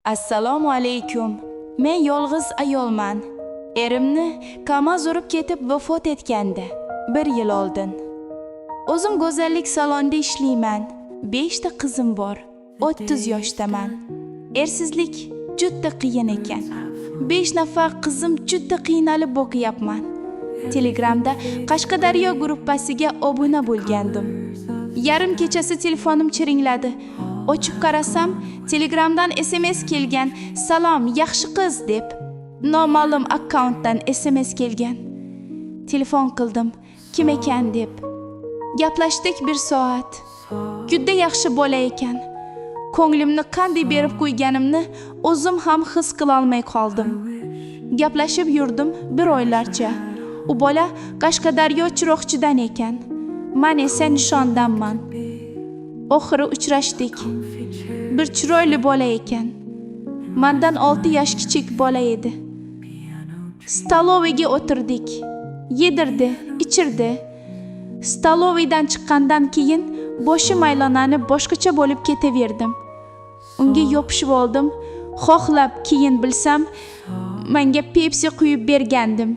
Assalomu alaykum. Men yolg'iz ayolman. Erimni Kamaz urib ketib vafot etgandi 1 yil oldin. O'zim go'zallik salonida ishlayman. 5 ta qizim bor. 30 yoshdaman. Ersizlik juda qiyin ekan. 5 nafar qizim juda qiynalib o'qiyapman. Telegramda Qashqadaryo gruppasiga obuna bo'lgandim. Yarim kechasi telefonim chiringladi. Ochib qarasam, Telegramdan SMS kelgan. Salom, yaxshi qiz deb. Noma'lum akkauntdan SMS kelgan. Telefon qildim. Kim ekan deb. Gaplashdik 1 soat. Juda yaxshi bola ekan. Ko'nglimni qanday berib qo'yganimni o'zim ham his qila olmay qoldim. Gaplashib yurdim 1 oylarcha. U bola Qashqadaryo chiroqchidan ekan. Men esa Nishondanman. Oxiri uchrashdik. Bir chiroyli bola ekan. Mendan 6 yosh kichik bola edi. Stolovega o'tirdik. Yedirdi, ichirdi. Stolovdan chiqqandan keyin boshim aylanib boshqacha bo'lib ketaverdim. Unga yopishib oldim. Xohlab keyin bilsam, menga Pepsi quyib bergandim.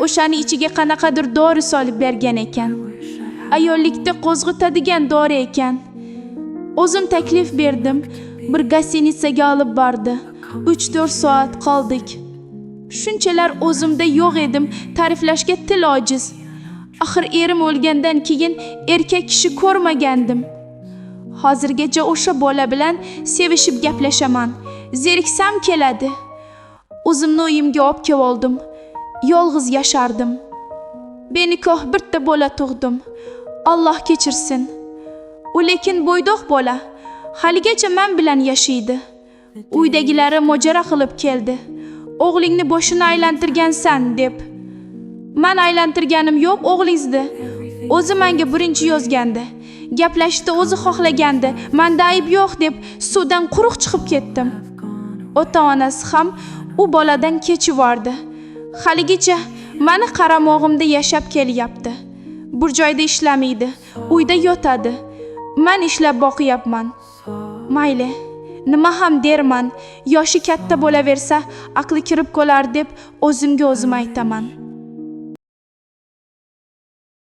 O'shani ichiga qanaqadir dori solib bergan ekan. Ayollikda qo'zg'atadigan dori ekan. O'zim taklif berdim. Bir gostinitsaga olib bordi. 3-4 soat qoldik. Shunchalar o'zimda yo'q edim, ta'riflashga til ojiz. Axir erim o'lgandan keyin erkak kishi ko'rmagandim. Hozirgacha o'sha bola bilan sevishib gaplashaman. Zeriksam keladi. O'zimni uyimga olib keldim. Yolg'iz yashardim. Benikoh bitta bola tug'dim. Alloh kechirsin. U lekin bo'ydoq bola. Haligacha men bilan yashaydi. Uydagilari mojaro qilib keldi. O'g'lingni boshini aylantirgansan deb. Men aylantirganim yo'q, o'g'lingizni. O'zi menga birinchi yozgandi. Gaplashishda o'zi xohlagandi. Menda ayb yo'q deb suvdan quruq chiqib ketdim. Ota-onasi ham u boladan kechivordi. Haligacha meni qaramog'imda yashab kelyapti. Bir joyda ishlamaydi, uyda yotadi. Men ishlab boqyapman. Mayli, nima ham derman, yoshi katta bo'laversa, aqli kirib qolar deb o'zimga o'zim aytaman.